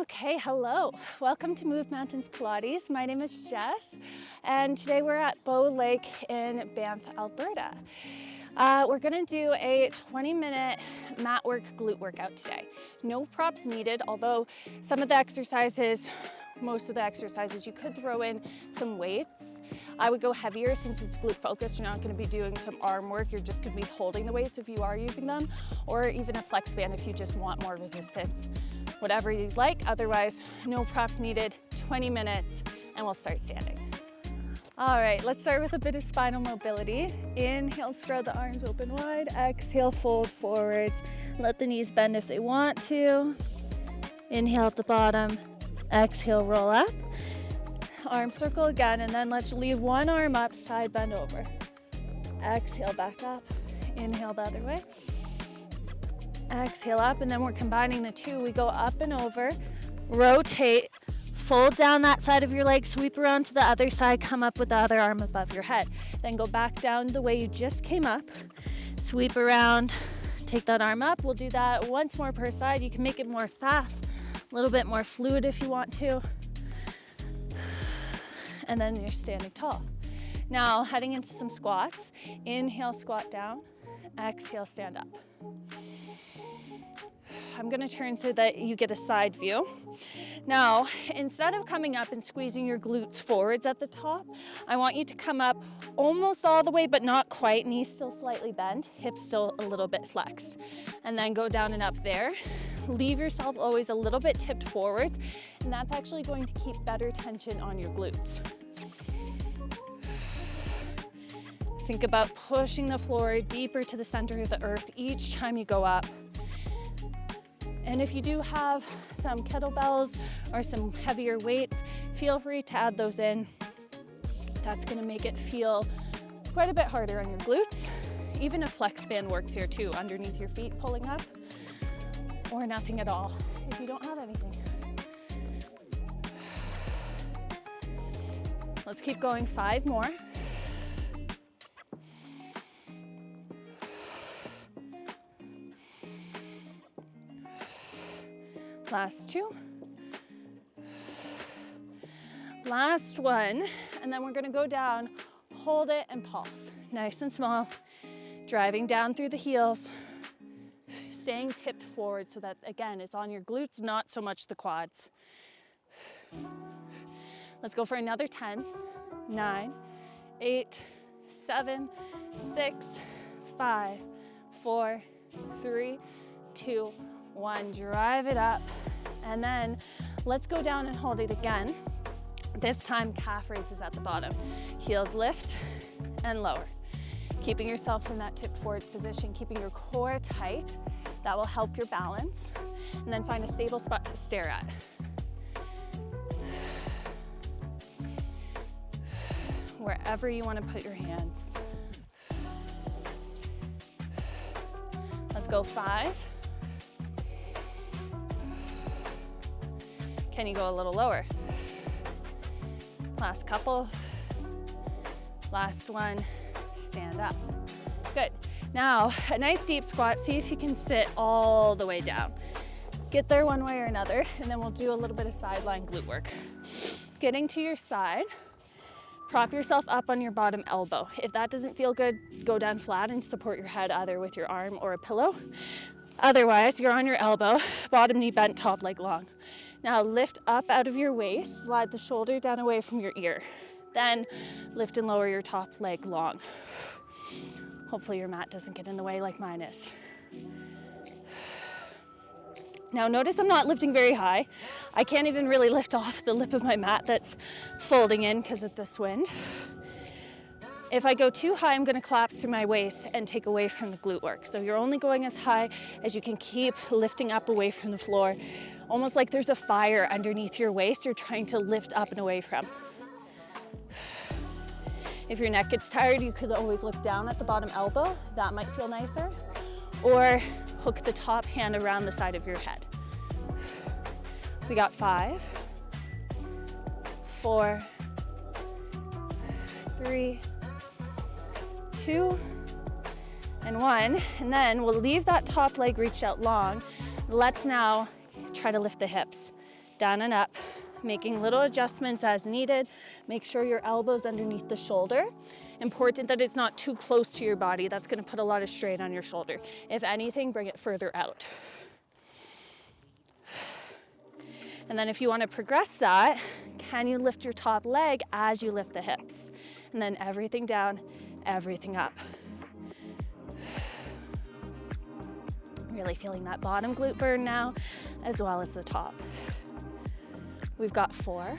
Okay, hello. Welcome to Move Mountains Pilates. My name is Jess, and today we're at Bow Lake in Banff, Alberta. We're gonna do a 20-minute mat work glute workout today. No props needed, although most of the exercises you could throw in some weights. I would go heavier since it's glute focused. You're not gonna be doing some arm work. You're just gonna be holding the weights if you are using them, or even a flex band if you just want more resistance. Whatever you'd like. Otherwise, no props needed, 20 minutes, and we'll start standing. All right, let's start with a bit of spinal mobility. Inhale, spread the arms open wide. Exhale, fold forwards. Let the knees bend if they want to. Inhale at the bottom. Exhale, roll up. Arm circle again, and then let's leave one arm up, side bend over. Exhale, back up. Inhale the other way. Exhale up, and then we're combining the two. We go up and over, rotate, fold down that side of your leg, sweep around to the other side, come up with the other arm above your head. Then go back down the way you just came up, sweep around, take that arm up. We'll do that once more per side. You can make it more fast, a little bit more fluid if you want to. And then you're standing tall. Now, heading into some squats. Inhale, squat down. Exhale, stand up. I'm gonna turn so that you get a side view. Now, instead of coming up and squeezing your glutes forwards at the top, I want you to come up almost all the way, but not quite. Knees still slightly bent, hips still a little bit flexed. And then go down and up there. Leave yourself always a little bit tipped forwards, and that's actually going to keep better tension on your glutes. Think about pushing the floor deeper to the center of the earth each time you go up. And if you do have some kettlebells or some heavier weights, feel free to add those in. That's gonna make it feel quite a bit harder on your glutes. Even a flex band works here too, underneath your feet pulling up, or nothing at all if you don't have anything. Let's keep going, 5 more. Last 2. Last one, and then we're gonna go down, hold it and pulse. Nice and small, driving down through the heels, staying tipped forward so that, again, it's on your glutes, not so much the quads. Let's go for another 10, 9, 8, 7, 6, 5, 4, 3, 2, 1, drive it up, and then let's go down and hold it again. This time, calf raises at the bottom. Heels lift and lower. Keeping yourself in that tipped forwards position, keeping your core tight. That will help your balance. And then find a stable spot to stare at. Wherever you want to put your hands. Let's go 5. Can you go a little lower? Last couple. Last one, stand up. Good. Now, a nice deep squat. See if you can sit all the way down. Get there one way or another, and then we'll do a little bit of sideline glute work. Getting to your side, prop yourself up on your bottom elbow. If that doesn't feel good, go down flat and support your head either with your arm or a pillow. Otherwise, you're on your elbow, bottom knee bent, top leg long. Now lift up out of your waist, slide the shoulder down away from your ear. Then lift and lower your top leg long. Hopefully your mat doesn't get in the way like mine is. Now notice I'm not lifting very high. I can't even really lift off the lip of my mat that's folding in because of this wind. If I go too high, I'm gonna collapse through my waist and take away from the glute work. So you're only going as high as you can keep lifting up away from the floor, almost like there's a fire underneath your waist you're trying to lift up and away from. If your neck gets tired, you could always look down at the bottom elbow. That might feel nicer. Or hook the top hand around the side of your head. We got 5, 4, 3, 2, and 1. And then we'll leave that top leg reached out long. Let's now try to lift the hips. down and up, making little adjustments as needed. Make sure your elbow's underneath the shoulder. Important that it's not too close to your body. That's going to put a lot of strain on your shoulder. If anything, bring it further out. And then if you want to progress that, can you lift your top leg as you lift the hips? And then everything down, everything up. Really feeling that bottom glute burn now, as well as the top. We've got 4,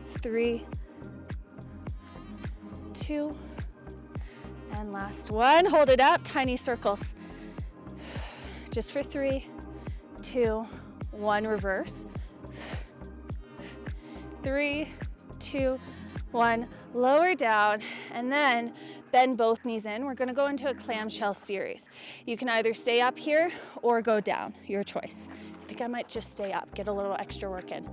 3, 2, and last one. Hold it up, tiny circles. Just for 3, 2, 1, reverse. 3, 2, 1, lower down, and then bend both knees in. We're gonna go into a clamshell series. You can either stay up here or go down, your choice. I think I might just stay up, get a little extra work in.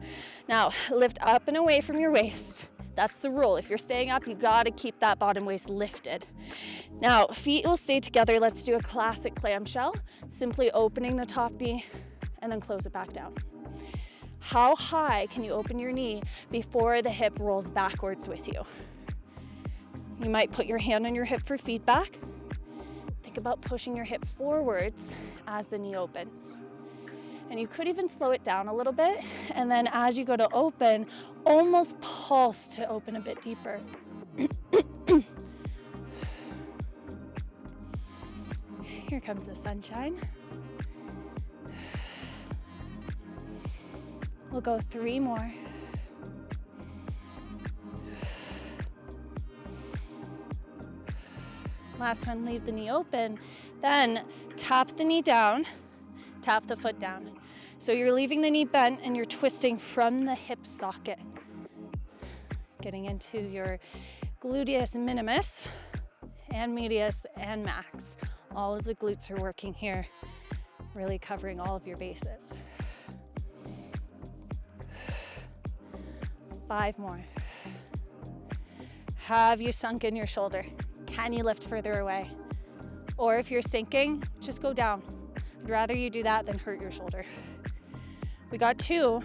Now, lift up and away from your waist. That's the rule. If you're staying up, you gotta keep that bottom waist lifted. Now, feet will stay together. Let's do a classic clamshell. Simply opening the top knee and then close it back down. How high can you open your knee before the hip rolls backwards with you? You might put your hand on your hip for feedback. Think about pushing your hip forwards as the knee opens. And you could even slow it down a little bit. And then as you go to open, almost pulse to open a bit deeper. Here comes the sunshine. We'll go 3 more. Last one, leave the knee open. Then tap the knee down, tap the foot down. So you're leaving the knee bent and you're twisting from the hip socket. Getting into your gluteus minimus and medius and max. All of the glutes are working here, really covering all of your bases. 5 more. Have you sunk in your shoulder? Can you lift further away? Or if you're sinking, just go down. I'd rather you do that than hurt your shoulder. We got 2.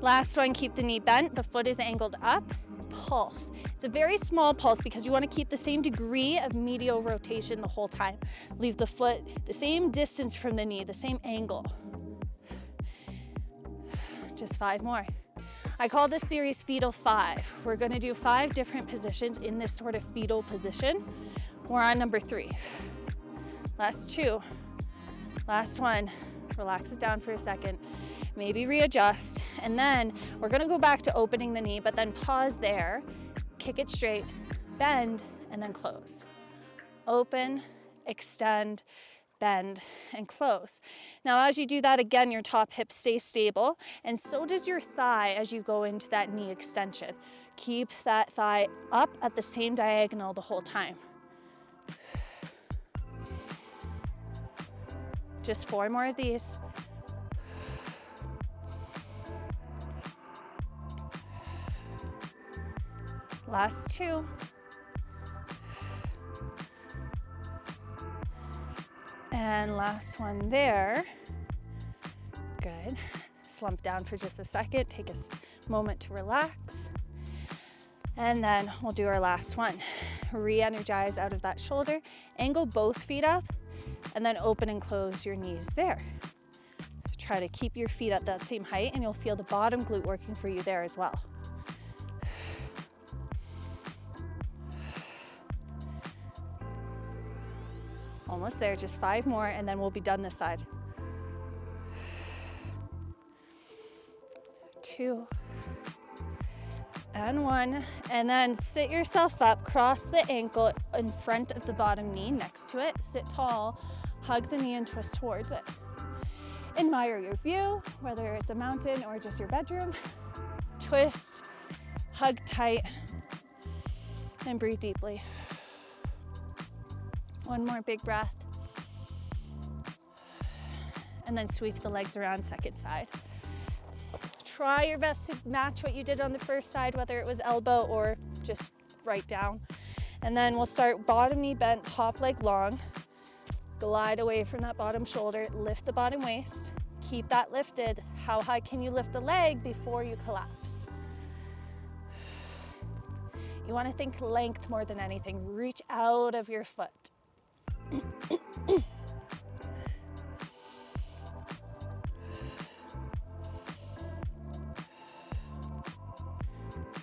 Last one, keep the knee bent, the foot is angled up, pulse. It's a very small pulse because you want to keep the same degree of medial rotation the whole time. Leave the foot the same distance from the knee, the same angle. Just 5 more. I call this series Fetal 5. We're gonna do 5 different positions in this sort of fetal position. We're on number 3. Last 2. Last one. Relax it down for a second. Maybe readjust. And then we're gonna go back to opening the knee, but then pause there, kick it straight, bend, and then close. Open, extend, bend, and close. Now, as you do that, again, your top hip stays stable, and so does your thigh as you go into that knee extension. Keep that thigh up at the same diagonal the whole time. Just 4 more of these. Last 2. And last one there. Good. Slump down for just a second. Take a moment to relax. And then we'll do our last one. Re-energize out of that shoulder. Angle both feet up. And then open and close your knees there. Try to keep your feet at that same height and you'll feel the bottom glute working for you there as well. Almost there, just 5 more, and then we'll be done this side. 2, and 1, and then sit yourself up, cross the ankle in front of the bottom knee, next to it, sit tall, hug the knee and twist towards it. Admire your view, whether it's a mountain or just your bedroom. Twist, hug tight, and breathe deeply. 1 more big breath. And then sweep the legs around, second side. Try your best to match what you did on the first side, whether it was elbow or just right down. And then we'll start bottom knee bent, top leg long. Glide away from that bottom shoulder, lift the bottom waist. Keep that lifted. How high can you lift the leg before you collapse? You want to think length more than anything. Reach out of your foot.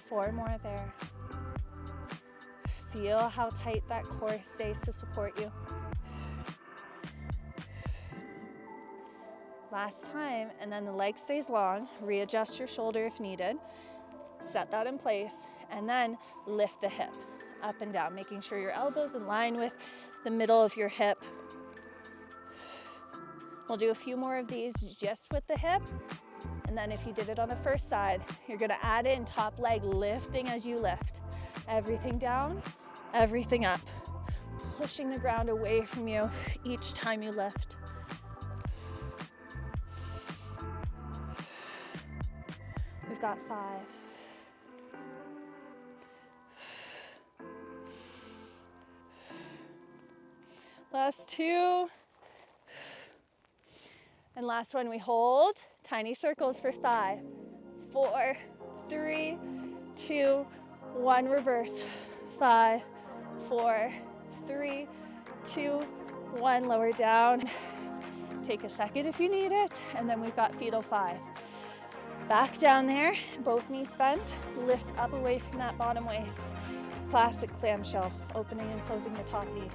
4 more there. Feel how tight that core stays to support you. Last time, and then the leg stays long. Readjust your shoulder if needed. Set that in place, and then lift the hip up and down, making sure your elbow's in line with the middle of your hip. We'll do a few more of these just with the hip, and then if you did it on the first side, you're gonna add in top leg lifting as you lift. Everything down, everything up, pushing the ground away from you each time you lift. We've got 5. Last 2. And last one, we hold. Tiny circles for 5, 4, 3, 2, 1. Reverse. 5, 4, 3, 2, 1. Lower down. Take a second if you need it. And then we've got fetal 5. Back down there, both knees bent. Lift up away from that bottom waist. Classic clamshell, opening and closing the top knee.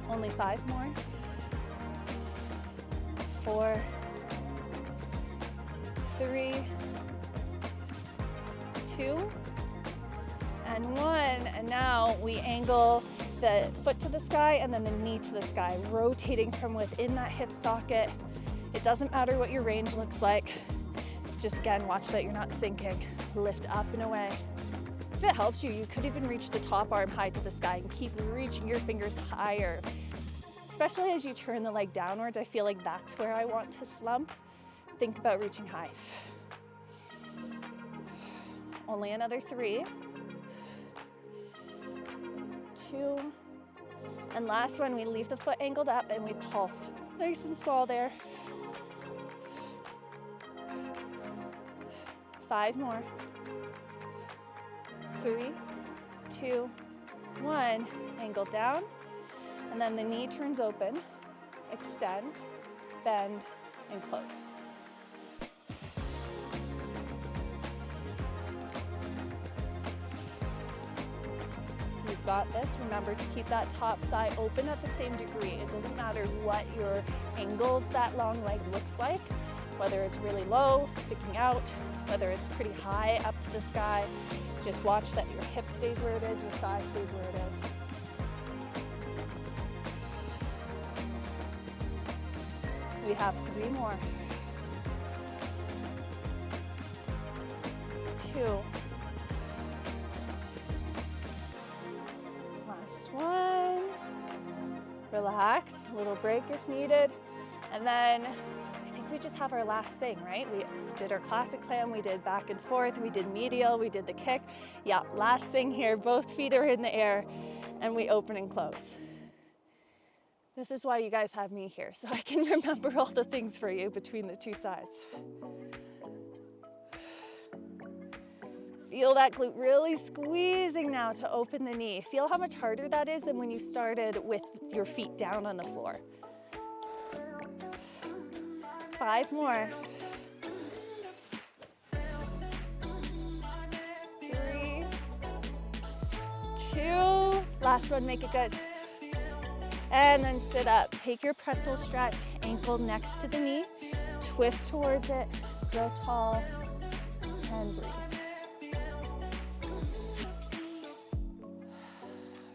Only 5 more. 4, 3, 2, and 1. And now we angle the foot to the sky and then the knee to the sky, rotating from within that hip socket. It doesn't matter what your range looks like. Just again, watch that you're not sinking. Lift up and away. If it helps you, you could even reach the top arm high to the sky and keep reaching your fingers higher. Especially as you turn the leg downwards, I feel like that's where I want to slump. Think about reaching high. Only another 3, 2, and last one, we leave the foot angled up and we pulse. Nice and small there. 5 more. 3, 2, 1. Angle down. And then the knee turns open. Extend, bend, and close. You've got this. Remember to keep that top thigh open at the same degree. It doesn't matter what your angle of that long leg looks like, whether it's really low, sticking out, whether it's pretty high up to the sky. Just watch that your hip stays where it is, your thigh stays where it is. We have 3 more. 2. Last one. Relax, a little break if needed. And then I think we just have our last thing, right? We did our classic clam, we did back and forth, we did medial, we did the kick. Yeah, last thing here, both feet are in the air and we open and close. This is why you guys have me here, so I can remember all the things for you between the 2 sides. Feel that glute really squeezing now to open the knee. Feel how much harder that is than when you started with your feet down on the floor. 5 more. 3, 2, last one, make it good. And then sit up. Take your pretzel stretch, ankle next to the knee, twist towards it, still tall, and breathe.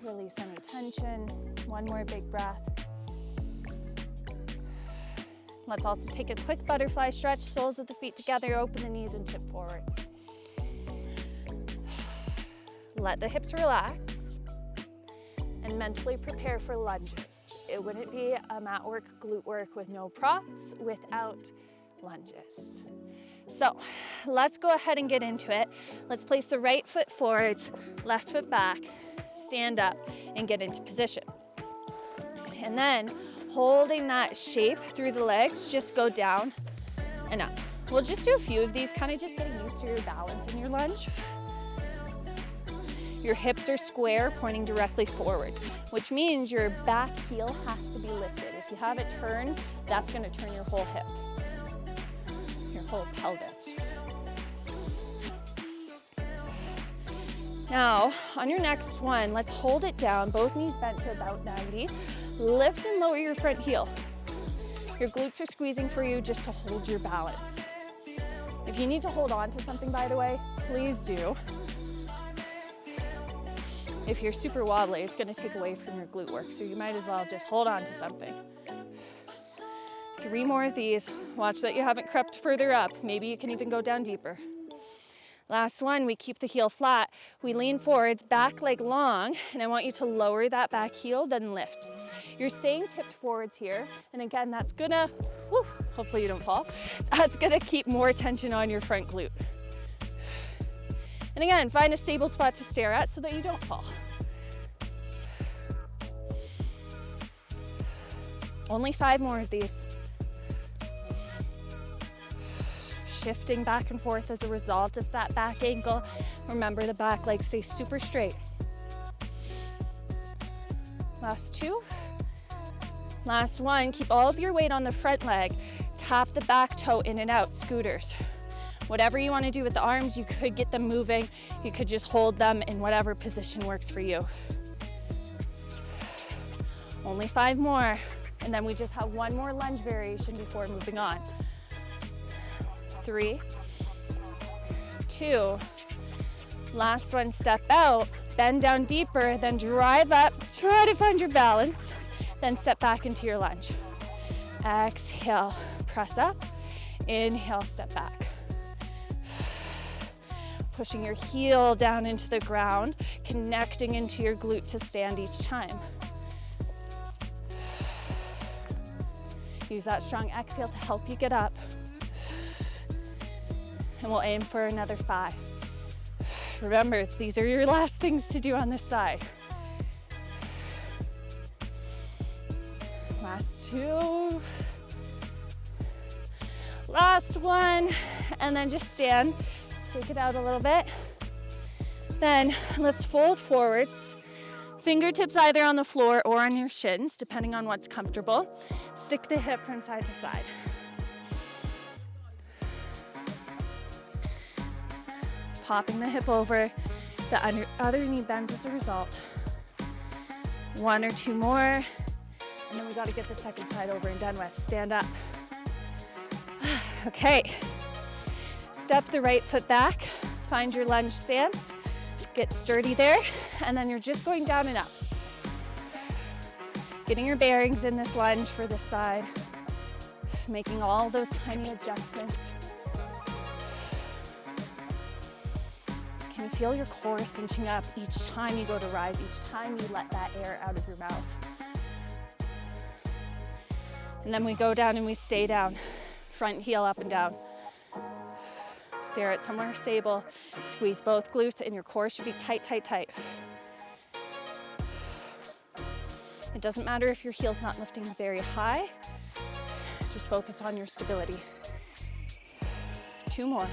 Release any tension. 1 more big breath. Let's also take a quick butterfly stretch, soles of the feet together, open the knees and tip forwards. Let the hips relax and mentally prepare for lunges. It wouldn't be a mat work, glute work with no props without lunges. So let's go ahead and get into it. Let's place the right foot forwards, left foot back, stand up, and get into position. And then holding that shape through the legs, just go down and up. We'll just do a few of these, kind of just getting used to your balance in your lunge. Your hips are square, pointing directly forwards, which means your back heel has to be lifted. If you have it turned, that's going to turn your whole hips, your whole pelvis. Now, on your next one, let's hold it down, both knees bent to about 90. Lift and lower your front heel. Your glutes are squeezing for you just to hold your balance. If you need to hold on to something, by the way, please do. If you're super wobbly, it's gonna take away from your glute work, so you might as well just hold on to something. 3 more of these. Watch that you haven't crept further up. Maybe you can even go down deeper. Last one, we keep the heel flat. We lean forwards, back leg long, and I want you to lower that back heel, then lift. You're staying tipped forwards here, and again, that's gonna, hopefully you don't fall, that's gonna keep more tension on your front glute. And again, find a stable spot to stare at so that you don't fall. Only 5 more of these. Shifting back and forth as a result of that back ankle. Remember, the back leg stays super straight. Last 2. Last one, keep all of your weight on the front leg. Tap the back toe in and out, scooters. Whatever you want to do with the arms, you could get them moving. You could just hold them in whatever position works for you. Only 5 more. And then we just have 1 more lunge variation before moving on. 3, 2. Last one, step out, bend down deeper, then drive up, try to find your balance, then step back into your lunge. Exhale, press up, inhale, step back. Pushing your heel down into the ground, connecting into your glute to stand each time. Use that strong exhale to help you get up. And we'll aim for another 5. Remember, these are your last things to do on this side. Last 2. Last 1. And then just stand. Shake it out a little bit. Then let's fold forwards. Fingertips either on the floor or on your shins, depending on what's comfortable. Stick the hip from side to side. Popping the hip over, the other knee bends as a result. 1 or 2 more, and then we gotta get the second side over and done with. Stand up. Okay. Step the right foot back, find your lunge stance, get sturdy there, and then you're just going down and up. Getting your bearings in this lunge for this side, making all those tiny adjustments. Can you feel your core cinching up each time you go to rise, each time you let that air out of your mouth? And then we go down and we stay down, front heel up and down. Stare at somewhere stable. Squeeze both glutes and your core should be tight, tight, tight. It doesn't matter if your heel's not lifting very high. Just focus on your stability. 2 more.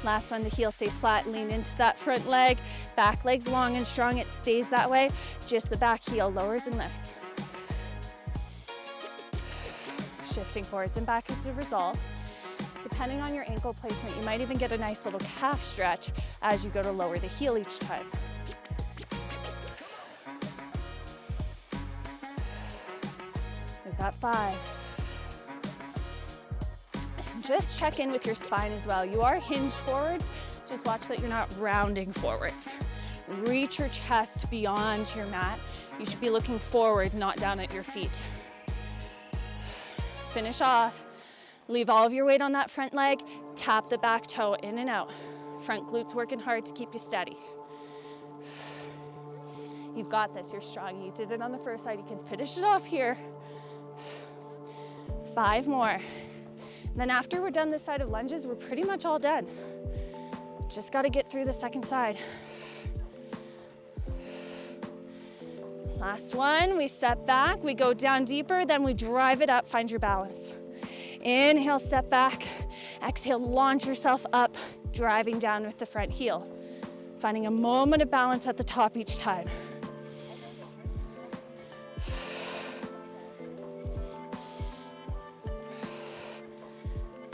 Last one, the heel stays flat. Lean into that front leg. Back leg's long and strong. It stays that way. Just the back heel lowers and lifts. Shifting forwards and back as a result. Depending on your ankle placement, you might even get a nice little calf stretch as you go to lower the heel each time. We've got 5. And just check in with your spine as well. You are hinged forwards. Just watch that you're not rounding forwards. Reach your chest beyond your mat. You should be looking forwards, not down at your feet. Finish off. Leave all of your weight on that front leg. Tap the back toe in and out. Front glutes working hard to keep you steady. You've got this, you're strong. You did it on the first side, you can finish it off here. 5 more. And then after we're done this side of lunges, we're pretty much all done. Just gotta get through the second side. Last one, we step back, we go down deeper, then we drive it up, find your balance. Inhale, step back. Exhale, launch yourself up, driving down with the front heel. Finding a moment of balance at the top each time.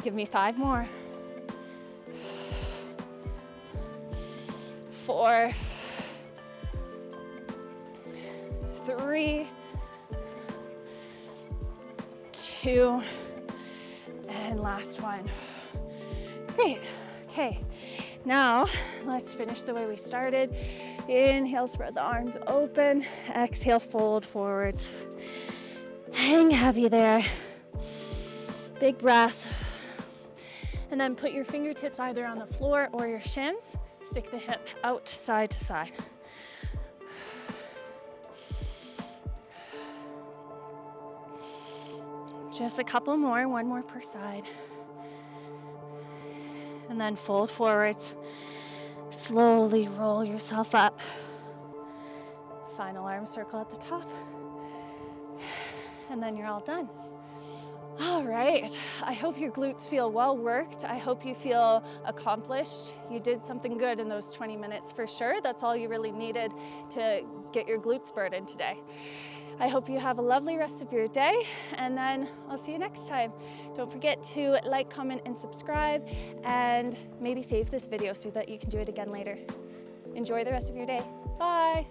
Give me 5 more. 4, 3, 2, and last one. Great. Okay, now let's finish the way we started. Inhale, spread the arms open. Exhale, fold forwards. Hang heavy there. Big breath. And then put your fingertips either on the floor or your shins. Stick the hip out side to side. Just a couple more, 1 more per side. And then fold forwards. Slowly roll yourself up. Final arm circle at the top. And then you're all done. All right, I hope your glutes feel well worked. I hope you feel accomplished. You did something good in those 20 minutes for sure. That's all you really needed to get your glutes burning today. I hope you have a lovely rest of your day, and then I'll see you next time. Don't forget to like, comment, and subscribe, and maybe save this video so that you can do it again later. Enjoy the rest of your day. Bye.